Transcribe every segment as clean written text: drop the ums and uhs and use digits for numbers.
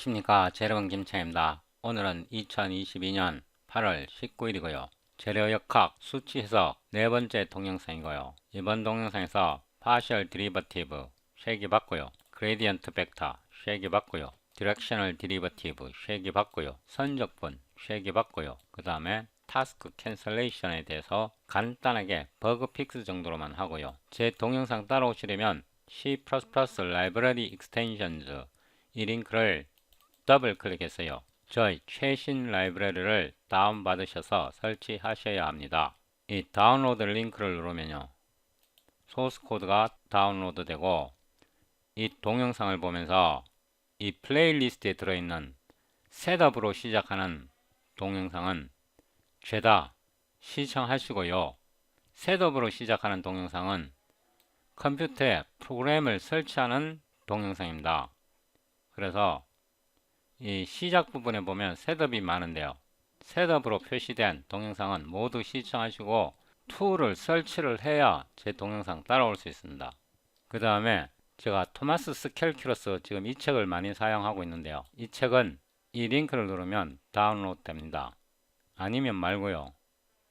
안녕하십니까. 재료원 김창입니다. 오늘은 2022년 8월 19일이고요. 재료 역학 수치 해석 네 번째 동영상이고요. 이번 동영상에서 partial derivative 쉐기 받고요. gradient vector 쉐기 받고요. directional derivative 쉐기 받고요. 선적분 쉐기 받고요. 그 다음에 task cancellation에 대해서 간단하게 버그 픽스 정도로만 하고요. 제 동영상 따라오시려면 C++ library extensions 이 링크를 더블 클릭해서요. 저희 최신 라이브러리를 다운받으셔서 설치하셔야 합니다. 이 다운로드 링크를 누르면요. 소스 코드가 다운로드 되고 이 동영상을 보면서 이 플레이리스트에 들어있는 셋업으로 시작하는 동영상은 죄다 시청하시고요. 셋업으로 시작하는 동영상은 컴퓨터에 프로그램을 설치하는 동영상입니다. 그래서 이 시작 부분에 보면 셋업이 많은데요. 셋업으로 표시된 동영상은 모두 시청하시고 툴을 설치를 해야 제 동영상 따라올 수 있습니다. 그 다음에 제가 토마스 스켈큐러스 지금 이 책을 많이 사용하고 있는데요. 이 책은 이 링크를 누르면 다운로드 됩니다. 아니면 말고요.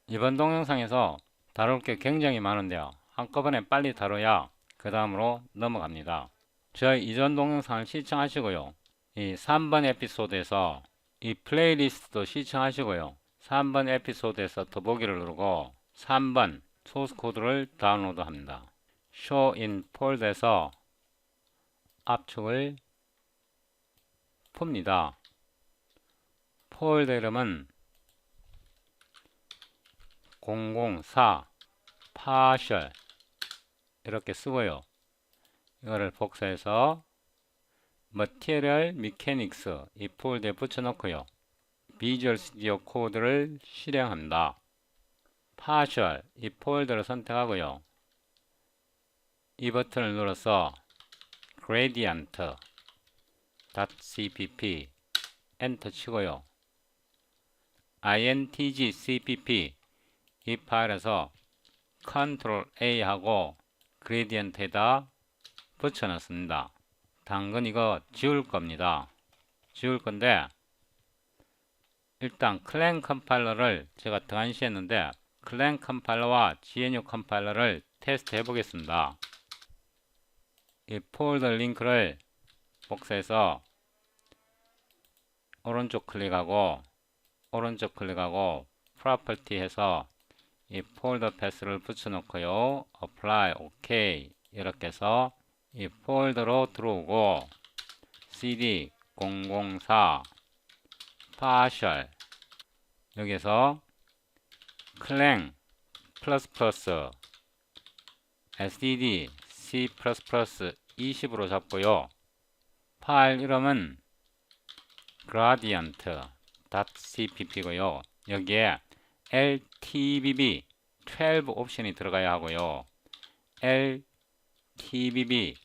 이번 동영상에서 다룰 게 굉장히 많은데요. 한꺼번에 빨리 다뤄야 그 다음으로 넘어갑니다. 저희 이전 동영상을 시청하시고요. 이 3번 에피소드에서 이 플레이리스트도 시청하시고요. 3번 에피소드에서 더보기를 누르고 3번 소스 코드를 다운로드 합니다. Show in Folder에서 압축을 풉니다. 폴더 이름은 004 partial 이렇게 쓰고요. 이거를 복사해서 Material Mechanics 이 폴더에 붙여놓고요. Visual Studio 코드를 실행합니다. Partial 이 폴더를 선택하고요. 이 버튼을 눌러서 gradient.cpp 엔터 치고요. intg.cpp 이 파일에서 Ctrl A 하고 gradient에다 붙여놨습니다. 당근 이거 지울 겁니다. 지울 건데 일단 클랭 컴파일러를 제가 등한시했는데 클랭 컴파일러와 GNU 컴파일러를 테스트 해보겠습니다. 이 폴더 링크를 복사해서 오른쪽 클릭하고 프로퍼티 해서 이 폴더 패스를 붙여놓고요. apply OK 이렇게 해서 이 폴더로 들어오고 cd 004 partial 여기서 clang sdd c++ 20으로 잡고요. 파일 이름은 gradient.cpp고요. 여기에 ltbb 12 옵션이 들어가야 하고요. ltbb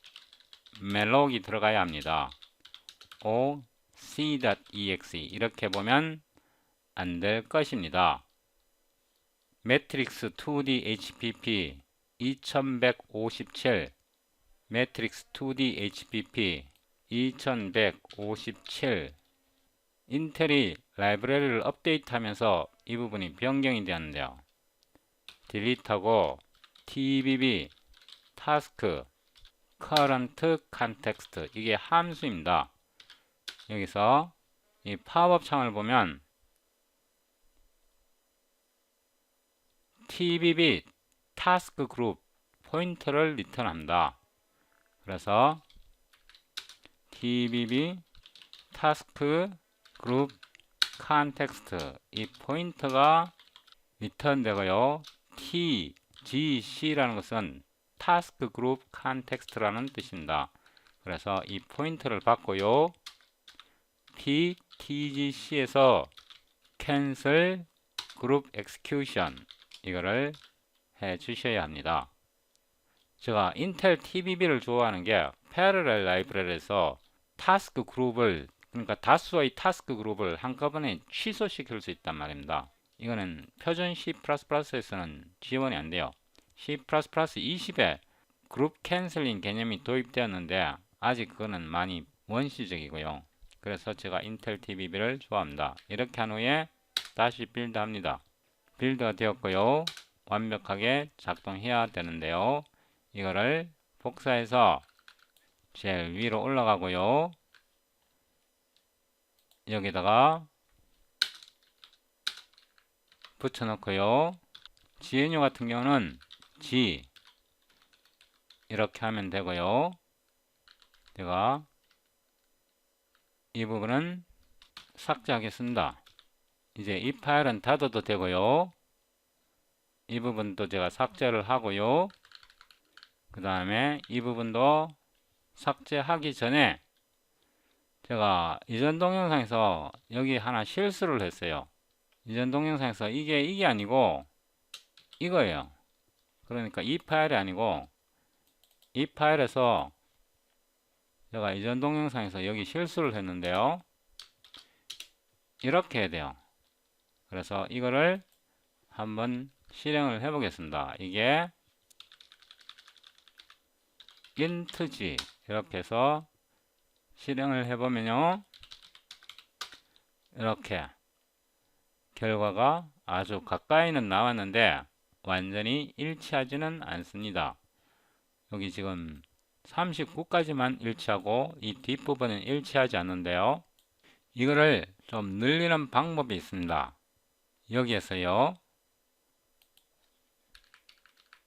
멜록이 들어가야 합니다. c.exe 이렇게 보면 안 될 것입니다. 매트릭스 2D HPP 2157 매트릭스 2D HPP 2157 인텔이 라이브러리를 업데이트하면서 이 부분이 변경이 되었는데요. 딜리트하고 tbb task current context 이게 함수입니다. 여기서 이 팝업 창을 보면 tbb task group 포인터를 리턴합니다. 그래서 tbb task group context 이 포인터가 리턴 되고요. tgc라는 것은 task group context라는 뜻입니다. 그래서 이 포인터를 받고요. tgc에서 cancel group execution 이거를 해 주셔야 합니다. 제가 인텔 TBB를 좋아하는 게 패러렐 라이브러리에서 타스크 그룹을 그러니까 다수의 타스크 그룹을 한꺼번에 취소시킬 수 있단 말입니다. 이거는 표준 C++에서는 지원이 안 돼요. C++ 20에 그룹 캔슬링 개념이 도입되었는데 아직 그거는 많이 원시적이고요. 그래서 제가 인텔 TV를 좋아합니다. 이렇게 한 후에 다시 빌드 합니다. 빌드가 되었고요. 완벽하게 작동해야 되는데요. 이거를 복사해서 제일 위로 올라가고요. 여기다가 붙여놓고요. GNU 같은 경우는 G 이렇게 하면 되고요. 제가 이 부분은 삭제하겠습니다. 이제 이 파일은 닫아도 되고요. 이 부분도 제가 삭제를 하고요. 그 다음에 이 부분도 삭제하기 전에 제가 이전 동영상에서 여기 하나 실수를 했어요. 이전 동영상에서 이게 아니고 이거예요. 그러니까 이 파일이 아니고 이 파일에서 제가 이전 동영상에서 여기 실수를 했는데요. 이렇게 해야 돼요. 그래서 이거를 한번 실행을 해 보겠습니다. 이게 intg 이렇게 해서 실행을 해 보면요. 이렇게 결과가 아주 가까이는 나왔는데 완전히 일치하지는 않습니다. 여기 지금 39까지만 일치하고 이 뒷부분은 일치하지 않는데요. 이거를 좀 늘리는 방법이 있습니다. 여기에서요.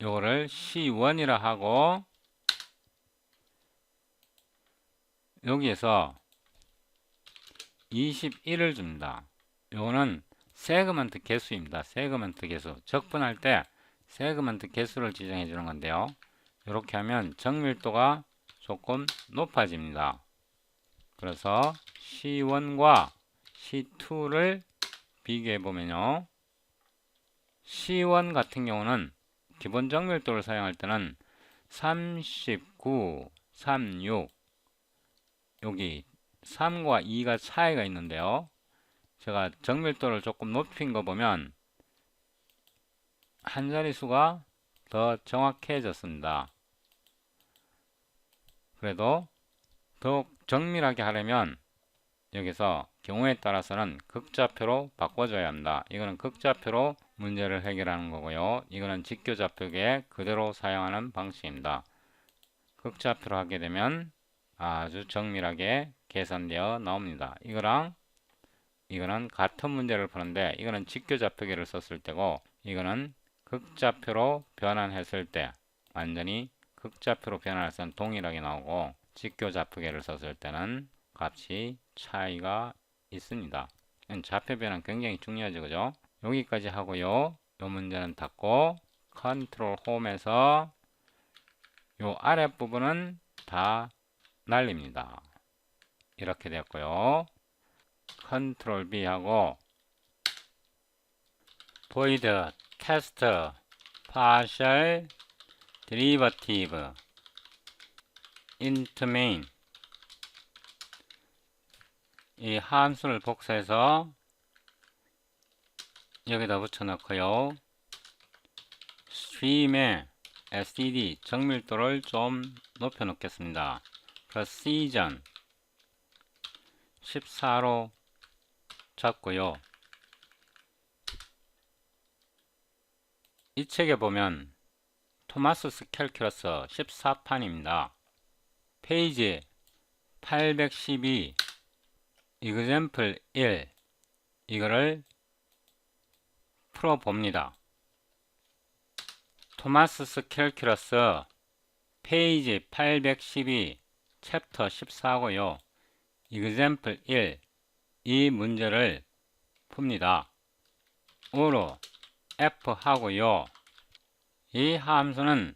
요거를 C1이라 하고 여기에서 21을 줍니다. 요거는 세그먼트 개수입니다. 세그먼트 개수. 적분할 때 세그먼트 개수를 지정해 주는 건데요. 이렇게 하면 정밀도가 조금 높아집니다. 그래서 C1과 C2를 비교해 보면요. C1 같은 경우는 기본 정밀도를 사용할 때는 39, 36 여기 3과 2가 차이가 있는데요. 제가 정밀도를 조금 높인 거 보면 한 자릿수가 더 정확해졌습니다. 그래도 더욱 정밀하게 하려면 여기서 경우에 따라서는 극좌표로 바꿔줘야 합니다. 이거는 극좌표로 문제를 해결하는 거고요. 이거는 직교좌표계 그대로 사용하는 방식입니다. 극좌표로 하게 되면 아주 정밀하게 계산되어 나옵니다. 이거는 같은 문제를 푸는데 이거는 직교좌표계를 썼을 때고 이거는 극좌표로 변환했을 때 완전히 극좌표로 변환해서 동일하게 나오고 직교좌표계를 썼을 때는 값이 차이가 있습니다. 좌표 변환 굉장히 중요하죠, 그죠? 여기까지 하고요. 이 문제는 닫고 컨트롤 홈에서 이 아랫부분은 다 날립니다. 이렇게 되었고요. 컨트롤 B 하고 void test partial derivative int main 이 함수를 복사해서 여기다 붙여 넣고요. 스트림의 std 정밀도를 좀 높여 놓겠습니다. precision 14로 잡고요. 이 책에 보면 토마스 캘큘러스 14판입니다. 페이지 812 example 1 이거를 풀어봅니다. 토마스 캘큘러스 페이지 812 챕터 14고요. example 1 이 문제를 풉니다. u로 F 하고요. 이 함수는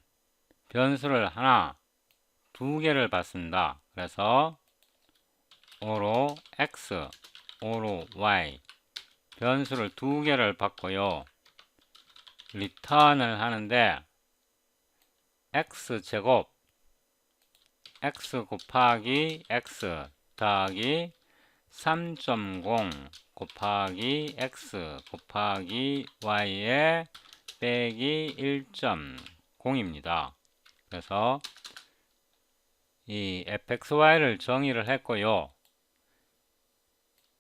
변수를 하나, 두 개를 받습니다. 그래서 u로 X, u로 Y 변수를 두 개를 받고요. 리턴을 하는데 X제곱 X 곱하기 X 더하기 3.0 곱하기 X 곱하기 Y에 빼기 1.0입니다. 그래서 이 fxy를 정의를 했고요.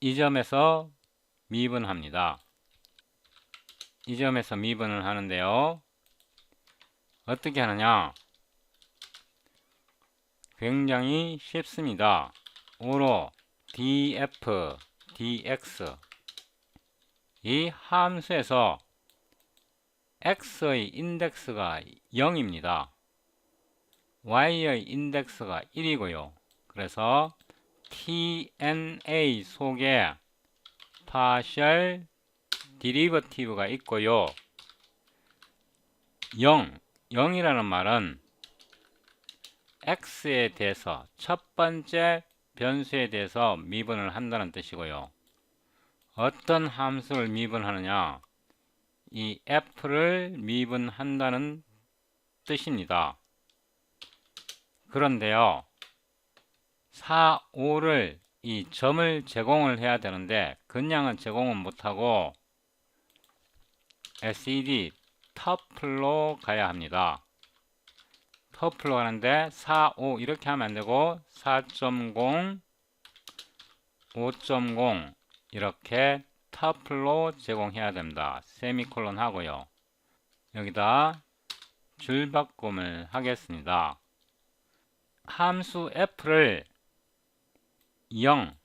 이 점에서 미분합니다. 이 점에서 미분을 하는데요. 어떻게 하느냐? 굉장히 쉽습니다. 5로 df dx 이 함수에서 x의 인덱스가 0입니다. y의 인덱스가 1이고요. 그래서 tna 속에 파셜 디리버티브가 있고요. 0이라는 말은 x에 대해서 첫 번째 변수에 대해서 미분을 한다는 뜻이고요. 어떤 함수를 미분하느냐? 이 f를 미분한다는 뜻입니다. 그런데요, 4, 5를 이 점을 제공을 해야 되는데 그냥은 제공은 못하고 SED 터플로 가야 합니다. 터플로 가는데 4, 5 이렇게 하면 안되고 4.0, 5.0 이렇게 터플로 제공해야 됩니다. 세미콜론 하고요. 여기다 줄바꿈을 하겠습니다. 함수 f를 0,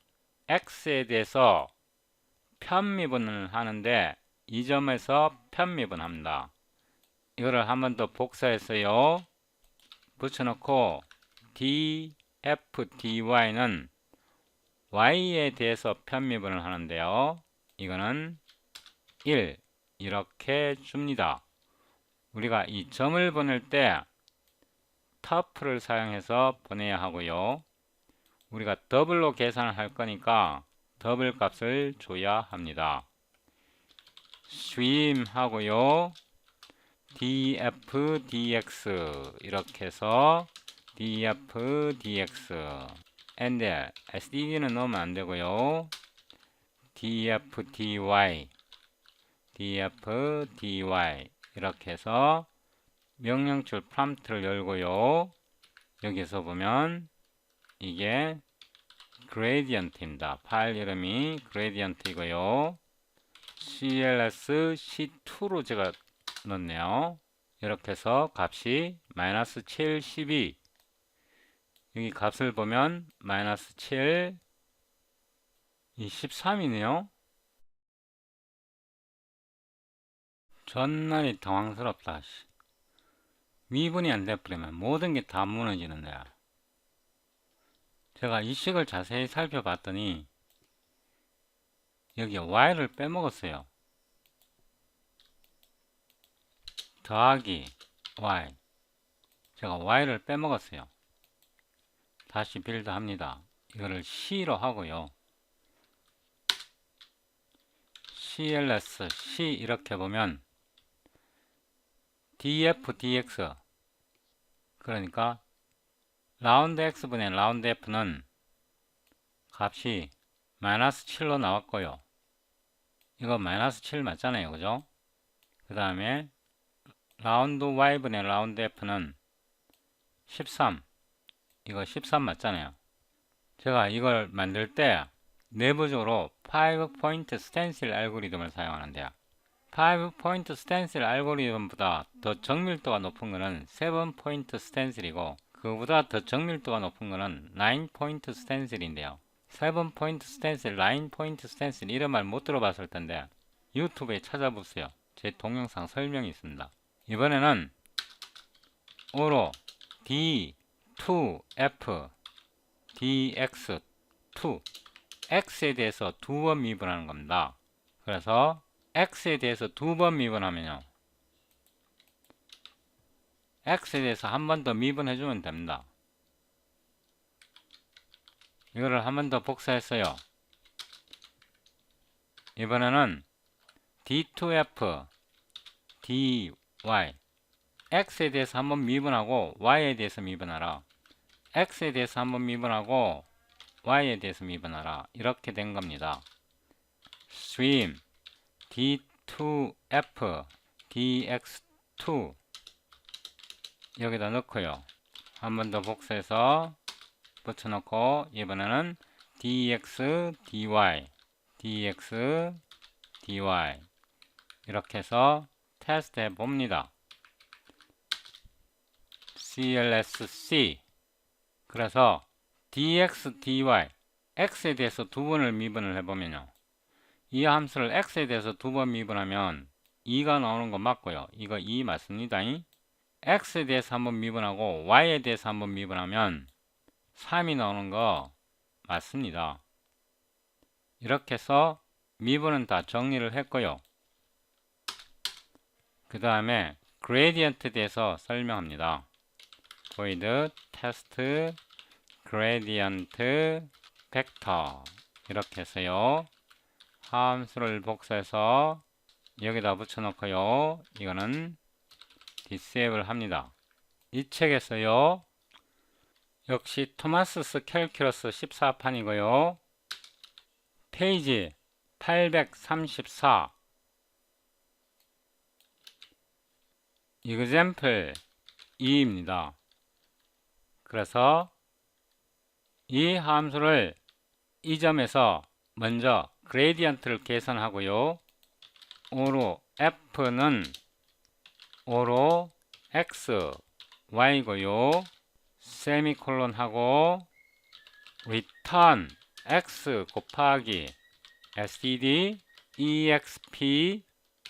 x에 대해서 편미분을 하는데 이 점에서 편미분합니다. 이거를 한 번 더 복사했어요. 붙여놓고 df dy는 y에 대해서 편미분을 하는데요. 이거는 1 이렇게 줍니다. 우리가 이 점을 보낼 때 터프를 사용해서 보내야 하고요. 우리가 더블로 계산을 할 거니까 더블 값을 줘야 합니다. swim 하고요. df dx 이렇게 해서 df dx and sdd는 넣으면 안 되고요. df dy df dy 이렇게 해서 명령줄 프롬프트를 열고요. 여기서 보면 이게 gradient입니다. 파일 이름이 gradient이고요. cls c2로 제가 넣었네요. 이렇게 해서 값이 마이너스 7, 12 여기 값을 보면 마이너스 7, 13이네요. 전날이 당황스럽다. 미분이 안 돼버리면 모든 게 다 무너지는데 제가 이 식을 자세히 살펴봤더니 여기 y를 빼먹었어요. 더하기 y 제가 y를 빼먹었어요. 다시 빌드 합니다. 이거를 c로 하고요. cls c 이렇게 보면 df dx 그러니까 라운드 x분의 라운드 f는 값이 마이너스 7로 나왔고요. 이거 마이너스 7 맞잖아요. 그죠? 그 다음에 라운드 y분의 라운드 f는 13 이거 13 맞잖아요. 제가 이걸 만들 때 내부적으로 5포인트 스텐실 알고리즘을 사용하는데요. 5포인트 스텐실 알고리즘보다 더 정밀도가 높은 거는 7포인트 스텐실이고 그보다 더 정밀도가 높은 거는 9포인트 스텐실인데요. 7포인트 스텐실, 9포인트 스텐실 이런 말 못 들어봤을 텐데 유튜브에 찾아보세요. 제 동영상 설명이 있습니다. 이번에는 5로 D2F DX2 X에 대해서 두 번 미분하는 겁니다. 그래서 X에 대해서 두 번 미분하면요. X에 대해서 한 번 더 미분해주면 됩니다. 이거를 한 번 더 복사했어요. 이번에는 D2F dy X에 대해서 한 번 미분하고 Y에 대해서 미분하라. X에 대해서 한 번 미분하고 Y에 대해서 미분하라. 이렇게 된 겁니다. swim D2F dx2 여기다 넣고요. 한 번 더 복사해서 붙여놓고 이번에는 dx dy dx, dy 이렇게 해서 테스트 해봅니다. CLSC 그래서 dx, dy x에 대해서 두 번을 미분을 해보면요. 이 함수를 x에 대해서 두 번 미분하면 2가 나오는 거 맞고요. 이거 2 맞습니다. x에 대해서 한번 미분하고 y에 대해서 한번 미분하면 3이 나오는 거 맞습니다. 이렇게 해서 미분은 다 정리를 했고요. 그 다음에 그레디언트에 대해서 설명합니다. void test gradient vector 이렇게 해서요. 함수를 복사해서 여기다 붙여놓고요. 이거는 disable 합니다. 이 책에서요. 역시 토마스스 캘큘러스 14판이고요. 페이지 834 example 2입니다. 그래서 이 함수를 이 점에서 먼저 그레디언트를 계산하고요. 오로 f는 오로 x, y고요. 세미콜론 하고 return x 곱하기 std exp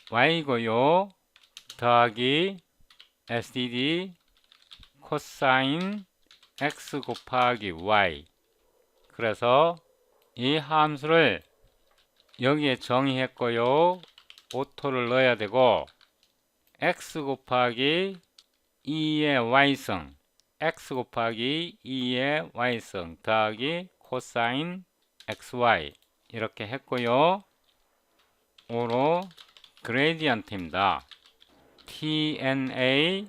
y고요. 더하기 std 코사인 x 곱하기 y 그래서 이 함수를 여기에 정의했고요. 오토를 넣어야 되고 x 곱하기 2의 y승 x 곱하기 2의 y승 더하기 코사인 xy 이렇게 했고요. 오로 그레디언트입니다. tna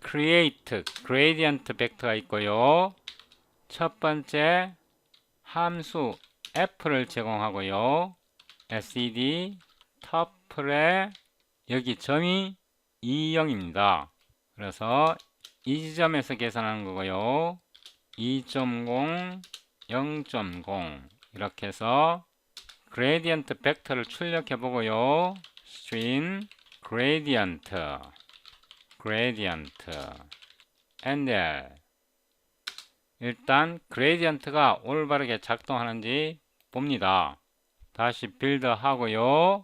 create gradient 벡터가 있고요. 첫 번째 함수 f를 제공하고요. std 터플에 여기 점이 2,0입니다. 그래서 이 지점에서 계산하는 거고요. 2.0, 0.0 이렇게 해서 그레디언트 벡터를 출력해 보고요. string gradient and 일단 그레디언트가 올바르게 작동하는지 봅니다. 다시 빌드 하고요.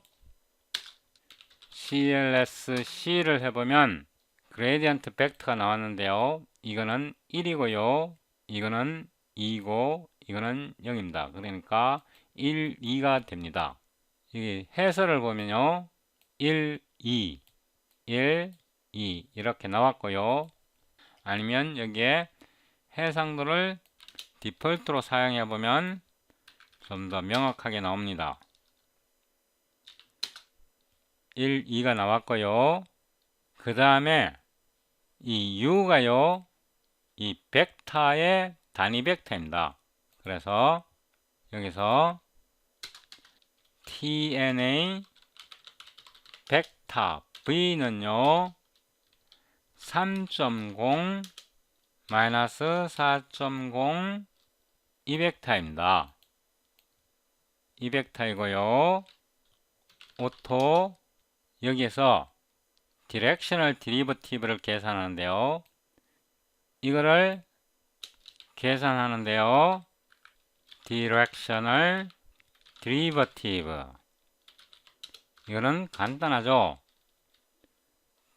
CLSC를 해보면 그레디언트 벡터가 나왔는데요. 이거는 1이고요. 이거는 2고 이거는 0입니다. 그러니까 1, 2가 됩니다. 여기 해설을 보면요. 1, 2, 1, 2 이렇게 나왔고요. 아니면 여기에 해상도를 디폴트로 사용해 보면 좀 더 명확하게 나옵니다. 1, 2가 나왔고요. 그 다음에 이 U가요. 이 벡터의 단위 벡터입니다. 그래서 여기서 tna 벡터 v는요. 3.0 마이너스 4.0 이 벡터입니다. 이 벡터이고요. 오토 여기에서 디렉셔널 디리버티브를 계산하는데요. 이거를 계산하는데요. 디렉셔널 디리버티브 이거는 간단하죠.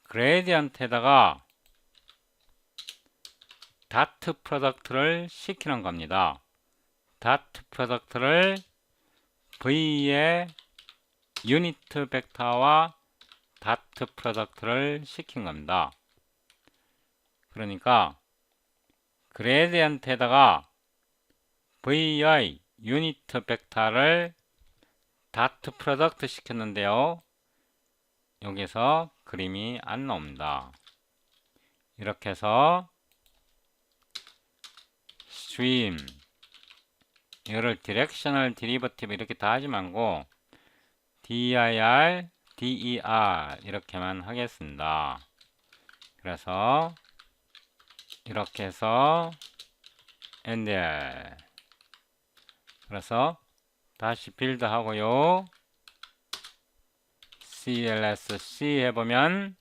그레디언트에다가 다트 프로덕트를 시키는 겁니다. 다트 프로덕트를 V의 유니트 벡터와 다트 프로덕트를 시킨 겁니다. 그러니까 그레디언트에다가 V의 유니트 벡터를 다트 프로덕트 시켰는데요. 여기서 그림이 안 나옵니다. 이렇게 해서 stream 이거를 디렉셔널 디리버티브 이렇게 다 하지 말고 dir, der 이렇게만 하겠습니다. 그래서 이렇게 해서 and 그래서 다시 빌드 하고요. CLSC 해보면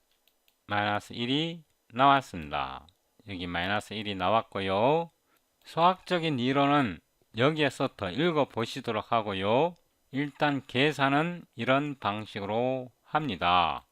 마이너스 1이 나왔습니다. 여기 마이너스 1이 나왔고요. 수학적인 이론은 여기에서 더 읽어보시도록 하고요. 일단 계산은 이런 방식으로 합니다.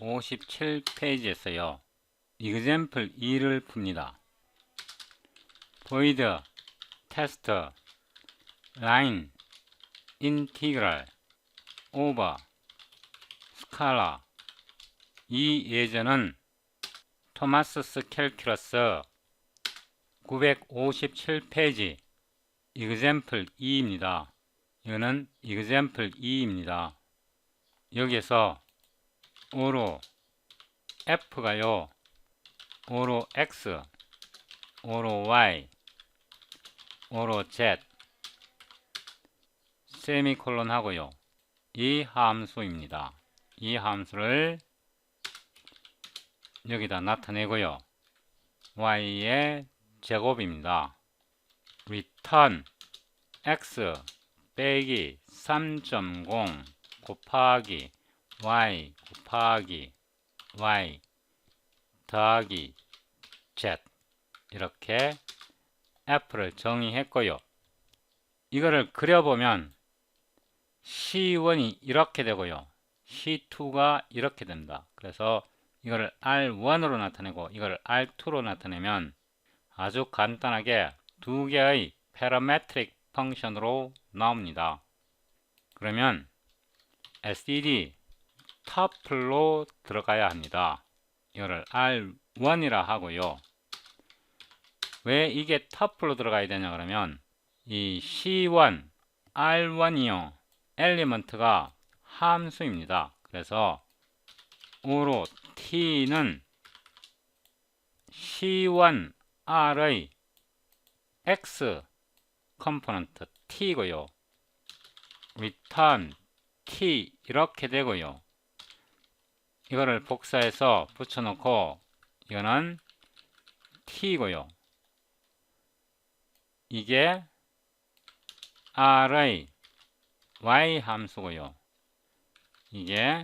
(957페이지에서요) example 2를 풉니다. void, test, line, integral, over, scala. 이 예제는 토마스스 캘큘러스 957페이지 example 2입니다. 이거는 example 2입니다. 여기에서 O로 F가요, O로 X, O로 Y, O로 Z, 세미콜론 하고요. 이 함수입니다. 이 함수를 여기다 나타내고요. Y의 제곱입니다. return X 빼기 3.0 곱하기 Y 곱하기 Y 더하기 Z, 이렇게 F를 정의했고요. 이거를 그려보면 C1이 이렇게 되고요. C2가 이렇게 됩니다. 그래서 이거를 R1으로 나타내고 이거를 R2로 나타내면 아주 간단하게 두 개의 parametric 펑션으로 나옵니다. 그러면 std 터플로 들어가야 합니다. 이거를 R1이라 하고요. 왜 이게 터플로 들어가야 되냐 그러면 이 C1, R1이요, 엘리먼트가 함수입니다. 그래서 O로 T는 C1R의 X 컴포넌트 T고요. return T 이렇게 되고요. 이거를 복사해서 붙여놓고 이거는 T고요. 이게 R의 Y 함수고요. 이게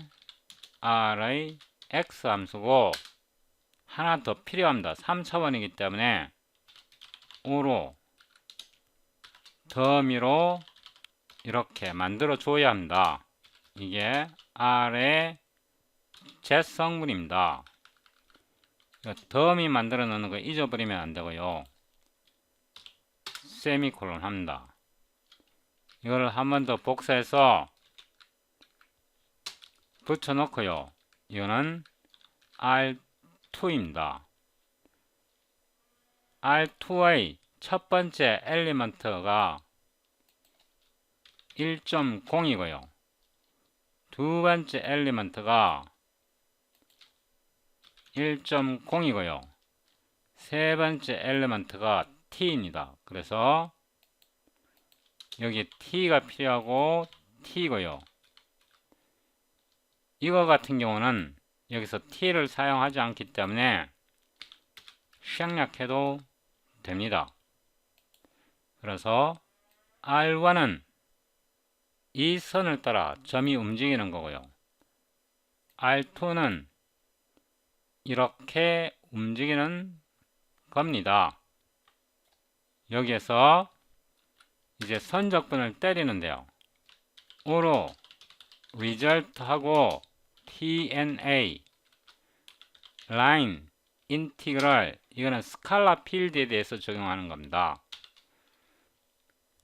R의 X 함수고 하나 더 필요합니다. 3차원이기 때문에 O로 더미로 이렇게 만들어 줘야 합니다. 이게 R의 Z 성분입니다. 더미 만들어 놓는 거 잊어버리면 안 되고요. 세미콜론 합니다. 이걸 한 번 더 복사해서 붙여 놓고요. 이거는 R2입니다. R2의 첫 번째 엘리먼트가 1.0이고요. 두 번째 엘리먼트가 1.0이고요. 세 번째 엘리먼트가 T입니다. 그래서 여기 T가 필요하고 T고요. 이거 같은 경우는 여기서 T를 사용하지 않기 때문에 생략해도 됩니다. 그래서 R1은 이 선을 따라 점이 움직이는 거고요. R2는 이렇게 움직이는 겁니다. 여기에서 이제 선적분을 때리는데요. 오로 result하고 tna line 인티그럴 이거는 스칼라 필드에 대해서 적용하는 겁니다.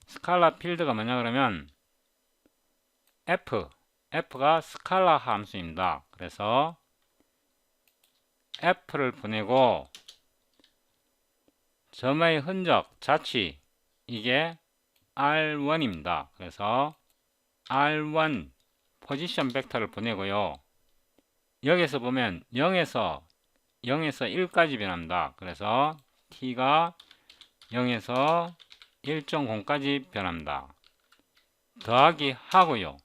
스칼라 필드가 뭐냐 그러면 f가 스칼라 함수입니다. 그래서 f를 보내고 점의 흔적 자취 이게 R1입니다. 그래서 R1 포지션 벡터를 보내고요. 여기서 보면 0에서 1까지 변합니다. 그래서 t가 0에서 1.0까지 변합니다. 더하기 하고요.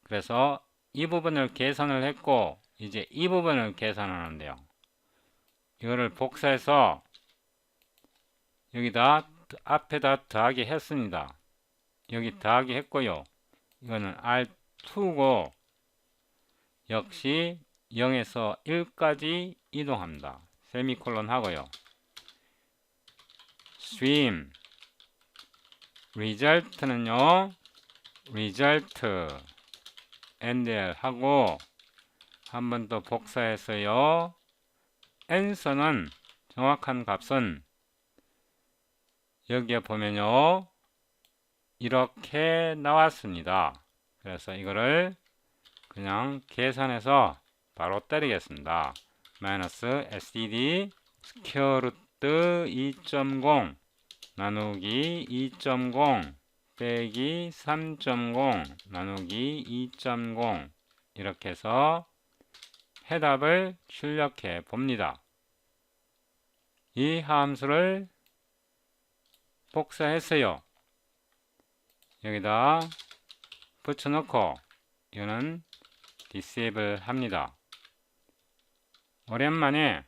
그래서 이 부분을 계산을 했고 이제 이 부분을 계산하는데요. 이거를 복사해서 여기다 앞에다 더하기 했습니다. 여기 더하기 했고요. 이거는 R2고 역시 0에서 1까지 이동합니다. 세미콜론 하고요. swim result는요. result endl 하고 한 번 더 복사해서요. answer는 정확한 값은 여기에 보면요. 이렇게 나왔습니다. 그래서 이거를 그냥 계산해서 바로 때리겠습니다. 마이너스 std 스퀘어 루트 2.0 나누기 2.0 빼기 3.0 나누기 2.0 이렇게 해서 해답을 출력해 봅니다. 이 함수를 복사했어요. 여기다 붙여놓고 이거는 disable 합니다. 오랜만에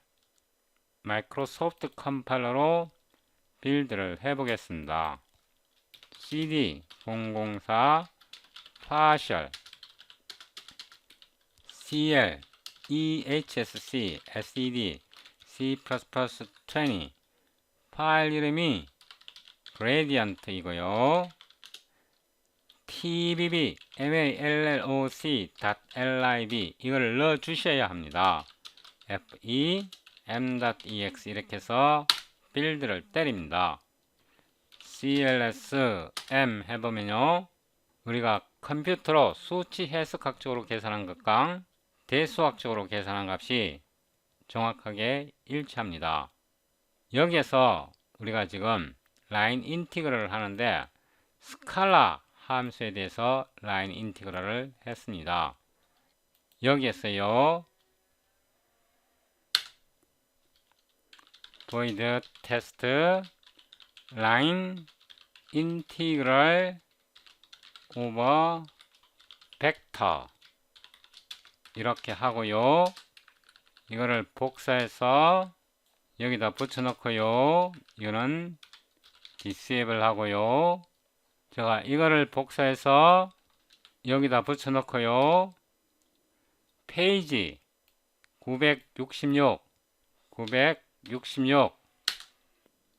마이크로소프트 컴파일러로 빌드를 해보겠습니다. cd 004 partial cl ehsc sed c++20 파일 이름이 gradient 이고요. tbb malloc.lib 이걸 넣어 주셔야 합니다. fe m.ex 이렇게 해서 빌드를 때립니다. cls m 해보면요. 우리가 컴퓨터로 수치 해석학적으로 계산한 것과 대수학적으로 계산한 값이 정확하게 일치합니다. 여기에서 우리가 지금 라인 인티그럴을 하는데 스칼라 함수에 대해서 라인 인티그럴을 했습니다. 여기에서요. void test line integral over vector 이렇게 하고요. 이거를 복사해서 여기다 붙여놓고요. 이거는 disable 하고요. 제가 이거를 복사해서 여기다 붙여놓고요. 페이지 966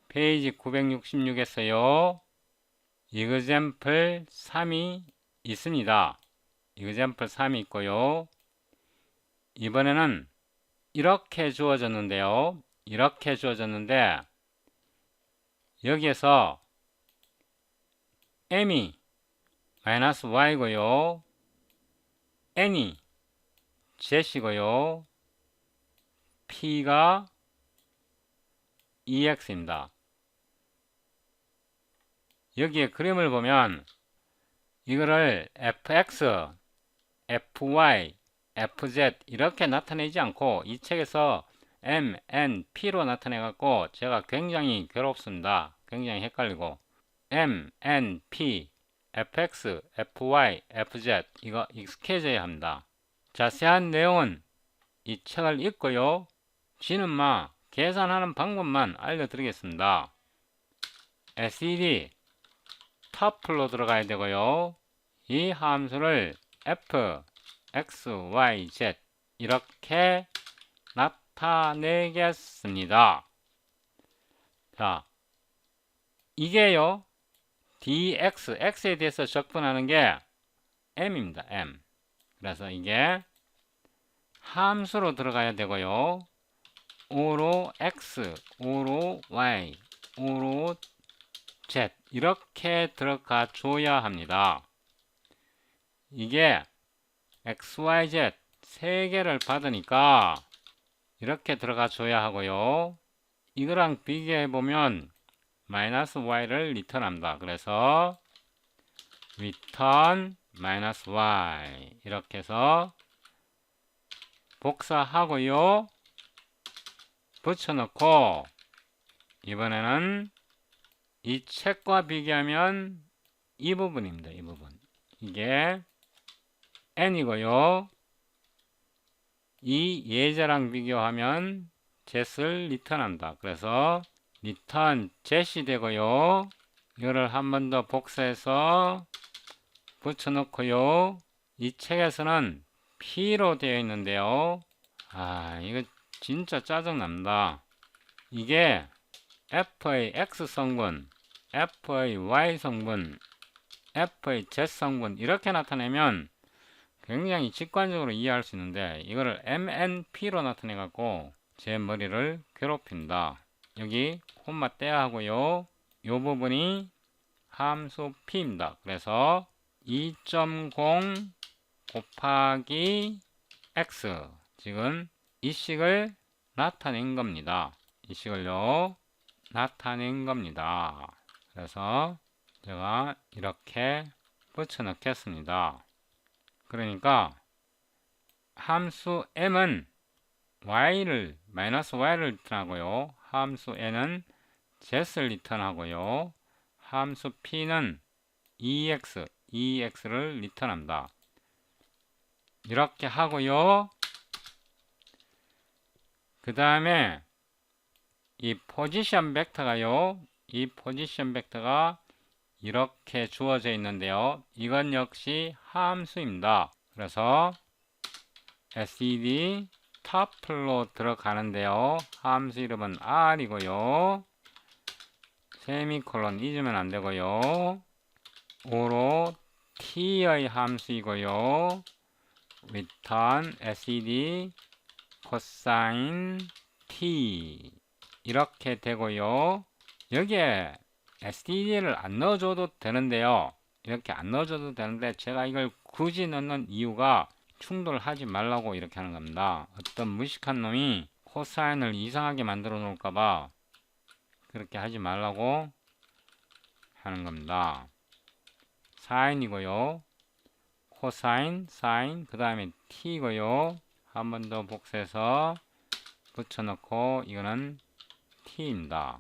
페이지 966에서요. example 3이 있습니다. example 3이 있고요. 이번에는 이렇게 주어졌는데요. 이렇게 주어졌는데 여기에서 m이 -y고요. n이 z이고요. p가 ex입니다. 여기에 그림을 보면 이거를 fx, fy, fz 이렇게 나타내지 않고 이 책에서 m, n, p로 나타내 갖고 제가 굉장히 괴롭습니다. 굉장히 헷갈리고 m, n, p, fx, fy, fz 이거 익숙해져야 합니다. 자세한 내용은 이 책을 읽고요. 지는 계산하는 방법만 알려드리겠습니다. SED 터플로 들어가야 되고요. 이 함수를 f, x, y, z 이렇게 나타내겠습니다. 자, 이게요. dx, x에 대해서 적분하는 게 m입니다. m. 그래서 이게 함수로 들어가야 되고요. 5로 x, 5로 y, 5로 z 이렇게 들어가 줘야 합니다. 이게 x, y, z 세 개를 받으니까 이렇게 들어가 줘야 하고요. 이거랑 비교해 보면 마이너스 y를 리턴합니다. 그래서 return 마이너스 y 이렇게 해서 복사하고요. 붙여넣고 이번에는 이 책과 비교하면 이 부분입니다. 이 부분. 이게 n이고요. 이 예제랑 비교하면 jet을 리턴한다. 그래서 return jet이 되고요. 이거를 한 번 더 복사해서 붙여놓고요. 이 책에서는 P로 되어 있는데요. 이거 진짜 짜증납니다. 이게 F의 X 성분, F의 Y 성분, F의 Z 성분 이렇게 나타내면 굉장히 직관적으로 이해할 수 있는데 이거를 MNP로 나타내 갖고 제 머리를 괴롭힌다. 여기 콤마 떼야 하고요. 이 부분이 함수 P입니다. 그래서 2.0 곱하기 X 지금 이 식을 나타낸 겁니다. 이 식을요 나타낸 겁니다. 그래서 제가 이렇게 붙여 넣겠습니다. 그러니까 함수 m은 y를 마이너스 y를 리턴하고요. 함수 n은 z를 리턴하고요. 함수 p는 ex를 리턴합니다. 이렇게 하고요. 그 다음에 이 포지션 벡터가요. 이 포지션 벡터가 이렇게 주어져 있는데요. 이건 역시 함수입니다. 그래서 sed tuple로 들어가는데요. 함수 이름은 r이고요. 세미콜론 잊으면 안 되고요. 5로 t의 함수이고요. return sed cosine t 이렇게 되고요. 여기에 std를 안 넣어줘도 되는데요. 이렇게 안 넣어줘도 되는데 제가 이걸 굳이 넣는 이유가 충돌하지 말라고 이렇게 하는 겁니다. 어떤 무식한 놈이 코사인을 이상하게 만들어 놓을까봐 그렇게 하지 말라고 하는 겁니다. 사인이고요. 코사인, 사인, 그 다음에 t고요. 한 번 더 복사해서 붙여넣고 이거는 t입니다.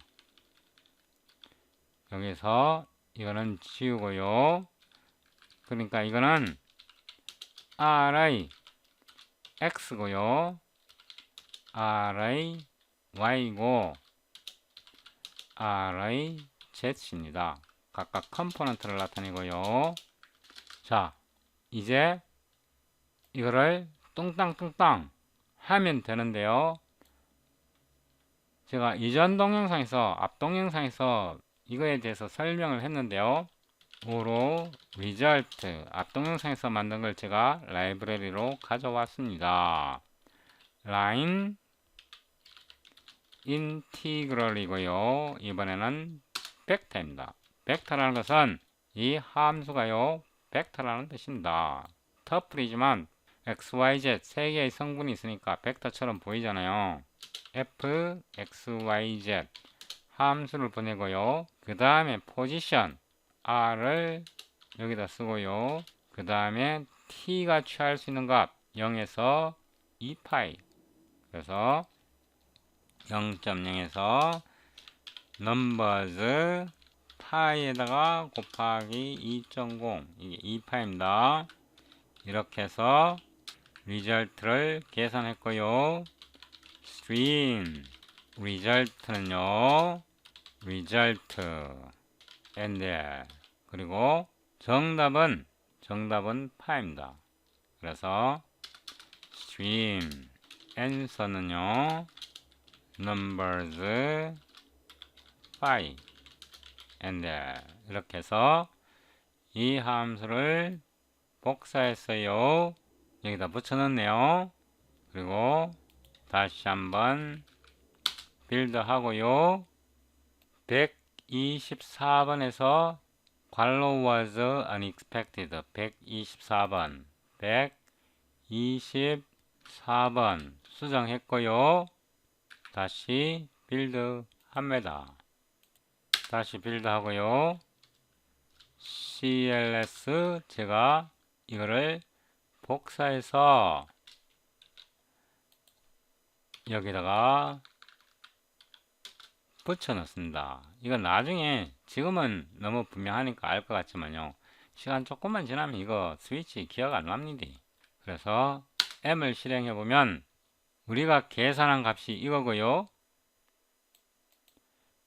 여기서 이거는 지우고요. 그러니까 이거는 R의 X고요. R의 Y고 R의 Z입니다. 각각 컴포넌트를 나타내고요. 자, 이제 이거를 뚱땅뚱땅 하면 되는데요. 제가 이전 동영상에서 앞 동영상에서 이거에 대해서 설명을 했는데요. 5로 result 앞 동영상에서 만든 걸 제가 라이브러리로 가져왔습니다. line integral이고요. 이번에는 벡터입니다. 벡터라는 것은 이 함수가요 벡터라는 뜻입니다. 터플이지만 x, y, z 세 개의 성분이 있으니까 벡터처럼 보이잖아요. f, x, y, z 함수를 보내고요. 그 다음에 포지션 r을 여기다 쓰고요. 그 다음에 t가 취할 수 있는 값 0에서 2파이 그래서 0.0에서 numbers 파이에다가 곱하기 2.0 이게 2파입니다. 이렇게 해서 result를 계산했고요. string result는요 result and 그리고 정답은 파입니다. 그래서 string answer는요 numbers 5 and 이렇게 해서 이 함수를 복사했어요. 여기다 붙여넣네요. 그리고 다시 한번 빌드 하고요. 124번에서 괄호 was unexpected 124번 124번 수정했고요. 다시 빌드 합니다. 다시 빌드 하고요. CLS 제가 이거를 복사해서 여기다가 붙여 넣습니다. 이건 나중에 지금은 너무 분명하니까 알 것 같지만요. 시간 조금만 지나면 이거 스위치 기억 안 납니다. 그래서 M을 실행해 보면 우리가 계산한 값이 이거고요.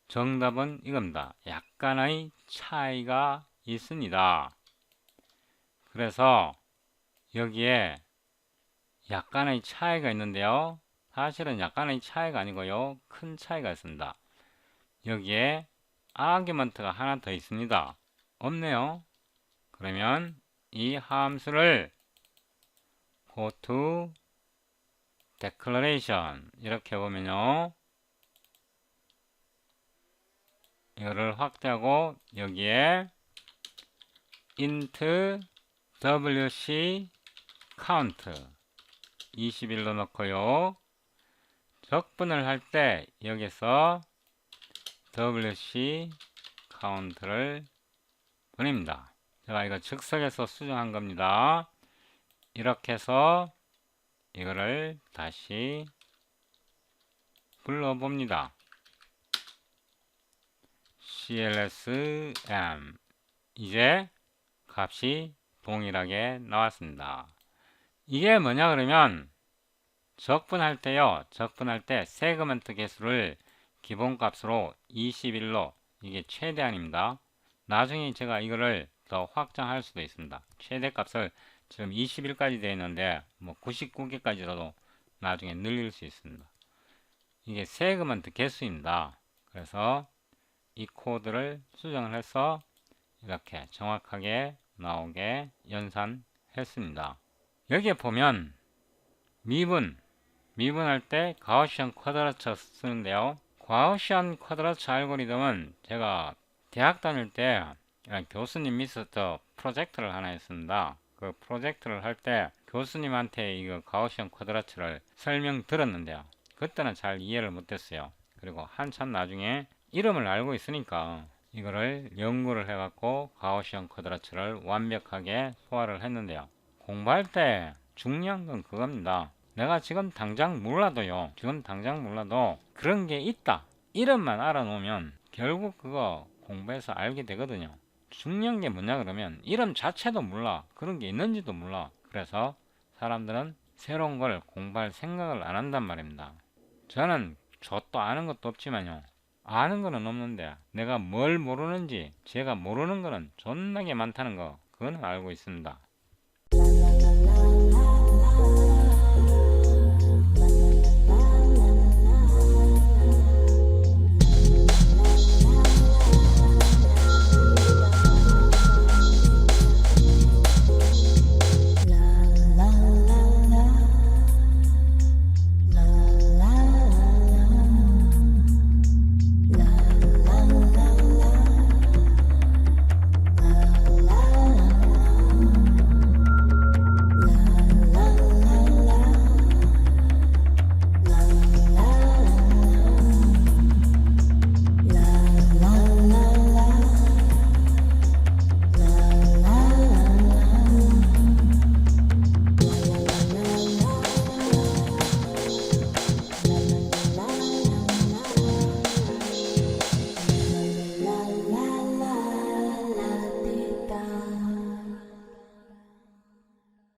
정답은 이겁니다. 약간의 차이가 있습니다. 그래서 여기에 약간의 차이가 있는데요. 사실은 약간의 차이가 아니고요. 큰 차이가 있습니다. 여기에 아규먼트가 하나 더 있습니다. 없네요. 그러면 이 함수를 go to declaration 이렇게 보면요. 이거를 확대하고 여기에 int wc count 21로 넣고요. 적분을 할 때 여기서 wc count를 보냅니다. 제가 이거 즉석에서 수정한 겁니다. 이렇게 해서 이거를 다시 불러봅니다. clsm 이제 값이 동일하게 나왔습니다. 이게 뭐냐 그러면 적분할 때요. 적분할 때 세그먼트 개수를 기본값으로 21로 이게 최대한입니다. 나중에 제가 이거를 더 확장할 수도 있습니다. 최대값을 지금 21까지 되어 있는데 뭐 99개까지라도 나중에 늘릴 수 있습니다. 이게 세그먼트 개수입니다. 그래서 이 코드를 수정을 해서 이렇게 정확하게 나오게 연산했습니다. 여기에 보면 미분할 때 가우시안 쿼드라처 쓰는데요. 가우시안 쿼드라처 알고리즘은 제가 대학 다닐 때 교수님 밑에서 프로젝트를 하나 했습니다. 그 프로젝트를 할 때 교수님한테 이거 가우시안 쿼드라처를 설명 들었는데요. 그때는 잘 이해를 못했어요. 그리고 한참 나중에 이름을 알고 있으니까 이거를 연구를 해갖고 가우시안 쿼드라처를 완벽하게 소화를 했는데요. 공부할 때 중요한 건 그겁니다. 내가 지금 당장 몰라도요. 지금 당장 몰라도 그런 게 있다. 이름만 알아놓으면 결국 그거 공부해서 알게 되거든요. 중요한 게 뭐냐 그러면 이름 자체도 몰라. 그런 게 있는지도 몰라. 그래서 사람들은 새로운 걸 공부할 생각을 안 한단 말입니다. 저는 저도 아는 것도 없지만요. 아는 거는 없는데 내가 뭘 모르는지 제가 모르는 거는 존나게 많다는 거 그거는 알고 있습니다.